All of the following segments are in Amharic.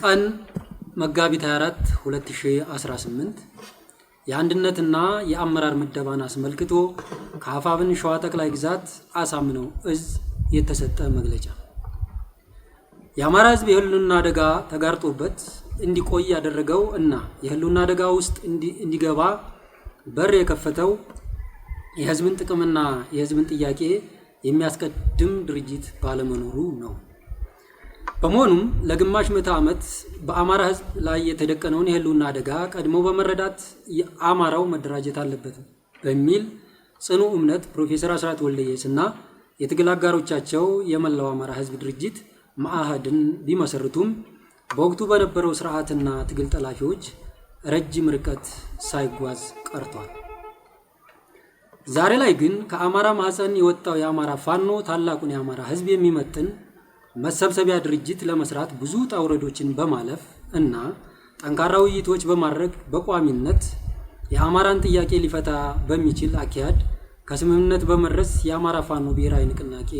ቀን መጋቢት 24 2018 የአንድነትና የአመራር ምደባን አስመልክቶ ከአፋብን ሸዋ ጠቅላይ ግዛት አሳምነው እዝ የተሰጠ መግለጫ። የአማራ ሕዝብ የህልውና አደጋ ተጋርጦበት እንዲቆይ ያደረገው እና የህልውና አደጋ ውስጥ እንዲገባ በር የከፈተው የህዝብን ጥቅምና የህዝብን ጥያቄ የሚያስቀድም ድርጅት ባለመኖሩ ነው። በመሆኑም ለግማሽ ምዕተ ዓመት በአማራ ሕዝብ ላይ የተደቀነውን የህልውና አደጋ ቀድሞ በመረዳት የአማራው መደራጀት አለበት በሚል ጽኑ እምነት ፕሮፌሰር አስራት ወልደየስ እና የትግል አጋሮቻቸው የመላው አማራ ሕዝብ ድርጅት መአህድን ቢመሰርቱም በወቅቱ በነበረው ስርዓትና ትግል ጠላፊዎች ረጅም ርቀት ሳይጓዝ ቀርቷል። ዛሬ ላይ ግን ከአማራ ማህፀን የወጣው የአማራ ፋኖ ታላቁን የአማራ ሕዝብ የሚመጥን መሰብሰቢያ ድርጅት ለመስራት ብዙ ጣውረዶችን በማለፍ እና ጠንካራ ውይይቶች በማድረግ በቋሚነት የአማራን ጥያቄ ሊፈታ በሚችል አካሄድ ከስምምነት በመድረስ የአማራ ፋኖ ብሔራዊ ንቅናቄ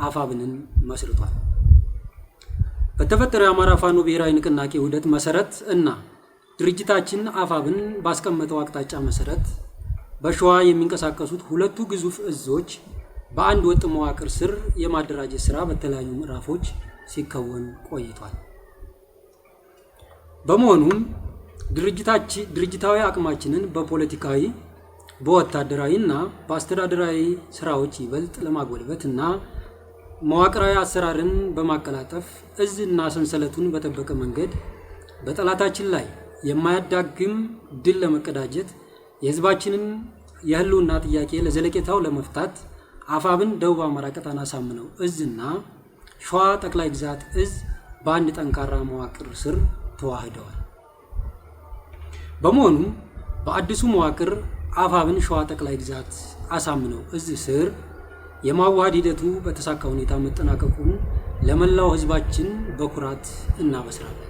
አፋብንን መስርቷል። በተፈጠረው የአማራ ፋኖ ብሔራዊ ንቅናቄ ውህደት መሰረት እና ድርጅታችን አፋብን ባስቀመጠው አቅጣጫ መሰረት በሸዋ የሚንቀሳቀሱት ሁለቱ ግዙፍ እዞች በአንድ ወጥ መዋቅር ስር የማደራጀት ስራ በተለያዩ ምዕራፎች ሲከወን ቆይቷል። በመሆኑም ድርጅታዊ አቅማችንን በፖለቲካዊ፣ በወታደራዊ እና በአስተዳደራዊ ስራዎች ይበልጥ ለማጎልበት እና መዋቅራዊ አሰራርን በማቀላጠፍ እዝ እና ሰንሰለቱን በጠበቀ መንገድ በጠላታችን ላይ የማያዳግም ድል ለመቀዳጀት የህዝባችንን የህልውና ጥያቄ ለዘለቄታው ለመፍታት አፋብን ደቡብ አማራ ቀጠና አሳምነው እዝ እና ሸዋ ጠቅላይ ግዛት እዝ በአንድ ጠንካራ መዋቅር ስር ተዋህደዋል። በመሆኑም በአዲሱ መዋቅር አፋብን ሸዋ ጠቅላይ ግዛት አሳምነው እዝ ስር የማዋሃድ ሂደቱ በተሳካ ሁኔታ መጠናቀቁን ለመላው ህዝባችን በኩራት እናበስራለን።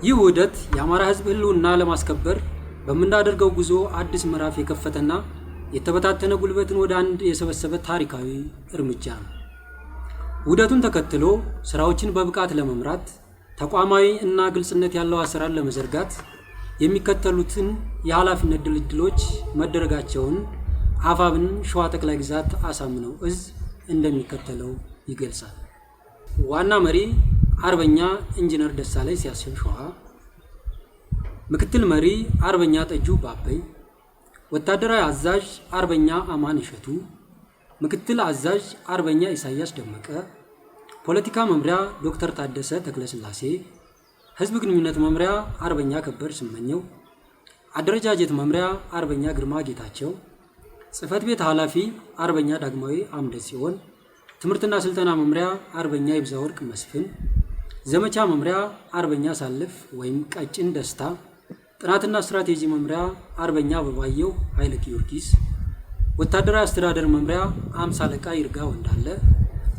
ይህ ውህደት የአማራ ህዝብ ህልውና ለማስከበር በምናደርገው ጉዞ አዲስ ምዕራፍ የከፈተና የተበታተነ ጉልበትን ወደ አንድ የሰበሰበ ታሪካዊ እርምጃ ነው። ውህደቱን ተከትሎ ስራዎችን በብቃት ለመምራት ተቋማዊ እና ግልጽነት ያለው አሰራር ለመዘርጋት የሚከተሉትን የኃላፊነት ድልድሎች መደረጋቸውን አፋብን ሸዋ ጠቅላይ ግዛት አሳምነው እዝ እንደሚከተለው ይገልጻል። ዋና መሪ አርበኛ ኢንጂነር ደሳለኝ ሲያስብ ሸዋ፣ ምክትል መሪ አርበኛ ጠጁ ባበይ፣ ወታደራዊ አዛዥ አርበኛ አማን እሸቱ፣ ምክትል አዛዥ አርበኛ ኢሳያስ ደመቀ፣ ፖለቲካ መምሪያ ዶክተር ታደሰ ተክለስላሴ፣ ህዝብ ግንኙነት መምሪያ አርበኛ ከበር ስመኘው፣ አደረጃጀት መምሪያ አርበኛ ግርማ ጌታቸው፣ ጽህፈት ቤት ኃላፊ አርበኛ ዳግማዊ አምደ ሲሆን፣ ትምህርትና ስልጠና መምሪያ አርበኛ ይብዛወርቅ መስፍን፣ ዘመቻ መምሪያ አርበኛ ሳልፍ ወይም ቀጭን ደስታ፣ ጥናትና ስትራቴጂ መምሪያ አርበኛ አበባየው ኃይለ ጊዮርጊስ፣ ወታደራዊ አስተዳደር መምሪያ 50 አለቃ ይርጋ ወንዳለ፣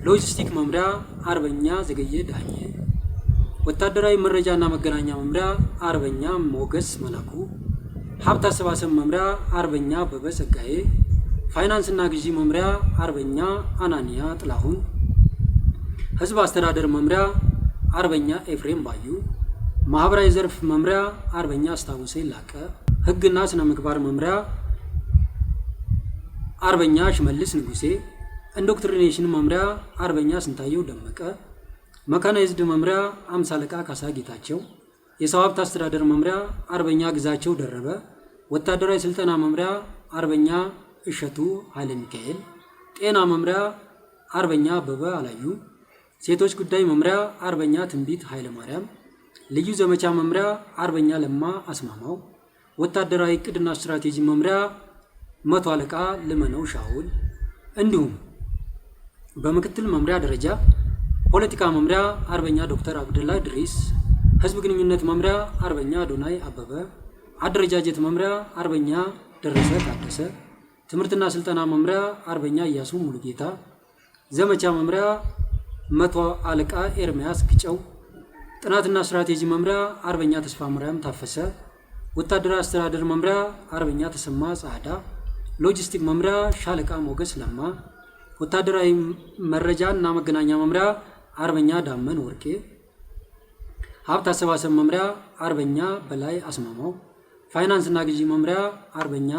ሎጂስቲክ መምሪያ አርበኛ ዘገየ ዳኘ፣ ወታደራዊ መረጃና መገናኛ መምሪያ አርበኛ ሞገስ መላኩ፣ ሀብት አሰባሰብ መምሪያ አርበኛ አበበ ጸጋዬ፣ ፋይናንስና ግዢ መምሪያ አርበኛ አናንያ ጥላሁን፣ ህዝብ አስተዳደር መምሪያ አርበኛ ኤፍሬም ባዩ፣ ማህበራዊ ዘርፍ መምሪያ አርበኛ አስታውሰ ላቀ፣ ህግና ስነ ምግባር መምሪያ አርበኛ ሽመልስ ንጉሴ፣ ኢንዶክትሪኔሽን መምሪያ አርበኛ ስንታየው ደመቀ፣ መካናይዝድ መምሪያ 50 አለቃ ካሳ ጌታቸው፣ የሰው ሀብት አስተዳደር መምሪያ አርበኛ ግዛቸው ደረበ፣ ወታደራዊ ስልጠና መምሪያ አርበኛ እሸቱ ኃይለ ሚካኤል፣ ጤና መምሪያ አርበኛ አበበ አላዩ፣ ሴቶች ጉዳይ መምሪያ አርበኛ ትንቢት ኃይለ ማርያም፣ ልዩ ዘመቻ መምሪያ አርበኛ ለማ አስማማው፣ ወታደራዊ እቅድና ስትራቴጂ መምሪያ 100 አለቃ ልመነው ሻውል፣ እንዲሁም በምክትል መምሪያ ደረጃ ፖለቲካ መምሪያ አርበኛ ዶክተር አብደላ ድሪስ፣ ህዝብ ግንኙነት መምሪያ አርበኛ አዶናይ አበበ፣ አደረጃጀት መምሪያ አርበኛ ደረሰ ታደሰ፣ ትምህርትና ስልጠና መምሪያ አርበኛ ኢያሱ ሙሉጌታ፣ ዘመቻ መምሪያ 100 አለቃ ኤርሚያስ ግጨው፣ ጥናትና ስትራቴጂ መምሪያ አርበኛ ተስፋ ማርያም ታፈሰ፣ ወታደራዊ አስተዳደር መምሪያ አርበኛ ተሰማ ጻዳ፣ ሎጂስቲክ መምሪያ ሻለቃ ሞገስ ለማ፣ ወታደራዊ መረጃና መገናኛ መምሪያ አርበኛ ዳመን ወርቄ፣ ሀብት አሰባሰብ መምሪያ አርበኛ በላይ አስማማው፣ ፋይናንስና ግዢ መምሪያ አርበኛ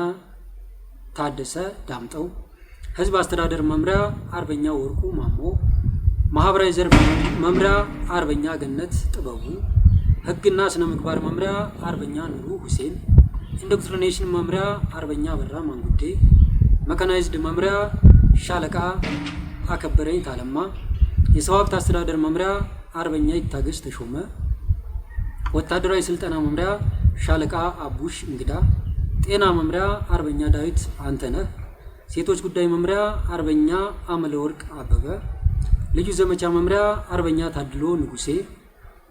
ታደሰ ዳምጠው፣ ህዝብ አስተዳደር መምሪያ አርበኛ ወርቁ ማሞ፣ ማህበራዊ ዘርፍ መምሪያ አርበኛ ገነት ጥበቡ፣ ህግና ስነ ምግባር መምሪያ አርበኛ ኑሩ ሁሴን፣ ኢንዶክትሪኔሽን መምሪያ አርበኛ በራ ማንጉዴ፣ መካናይዝድ መምሪያ ሻለቃ አከበረኝ ታለማ፣ የሰው ሀብት አስተዳደር መምሪያ አርበኛ ይታገስ ተሾመ፣ ወታደራዊ ስልጠና መምሪያ ሻለቃ አቡሽ እንግዳ፣ ጤና መምሪያ አርበኛ ዳዊት አንተነህ፣ ሴቶች ጉዳይ መምሪያ አርበኛ አመለወርቅ አበበ፣ ልዩ ዘመቻ መምሪያ አርበኛ ታድሎ ንጉሴ፣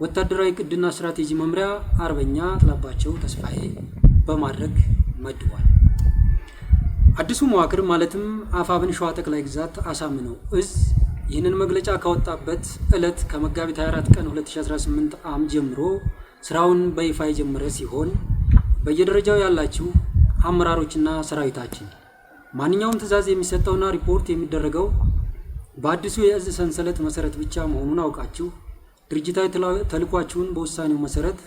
ወታደራዊ ቅድና ስትራቴጂ መምሪያ አርበኛ ጥላባቸው ተስፋዬ በማድረግ መድቧል። አዲሱ መዋቅር ማለትም አፋብን ሸዋ ጠቅላይ ግዛት አሳምነው እዝ ይህንን መግለጫ ካወጣበት ዕለት ከመጋቢት 24 ቀን 2018 ዓ.ም ጀምሮ ስራውን በይፋ የጀመረ ሲሆን በየደረጃው ያላችሁ አመራሮችና ሰራዊታችን ማንኛውም ትዕዛዝ የሚሰጠውና ሪፖርት የሚደረገው በአዲሱ የእዝ ሰንሰለት መሰረት ብቻ መሆኑን አውቃችሁ ድርጅታዊ ተልዕኳችሁን በውሳኔው መሰረት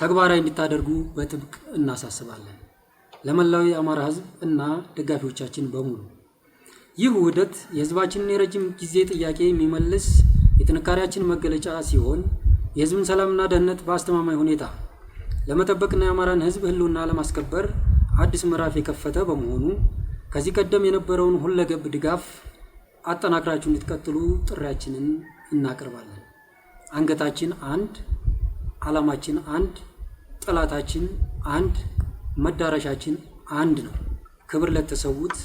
ተግባራዊ እንድታደርጉ በጥብቅ እናሳስባለን። ለመላው የአማራ ህዝብ እና ደጋፊዎቻችን በሙሉ ይህ ውህደት የህዝባችንን የረጅም ጊዜ ጥያቄ የሚመልስ የጥንካሬያችን መገለጫ ሲሆን የህዝብን ሰላምና ደህንነት በአስተማማኝ ሁኔታ ለመጠበቅና የአማራን ህዝብ ህልውና ለማስከበር አዲስ ምዕራፍ የከፈተ በመሆኑ ከዚህ ቀደም የነበረውን ሁለገብ ድጋፍ አጠናክራችሁ እንድትቀጥሉ ጥሪያችንን እናቀርባለን። አንገታችን አንድ፣ ዓላማችን አንድ፣ ጠላታችን አንድ፣ መዳረሻችን አንድ ነው። ክብር ለተሰዉት፣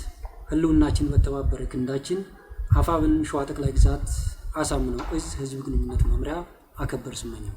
ህልውናችን በተባበረ ክንዳችን። አፋብን ሸዋ ጠቅላይ ግዛት አሳምነው እዝ ህዝብ ግንኙነት መምሪያ አከበር ስመኘው።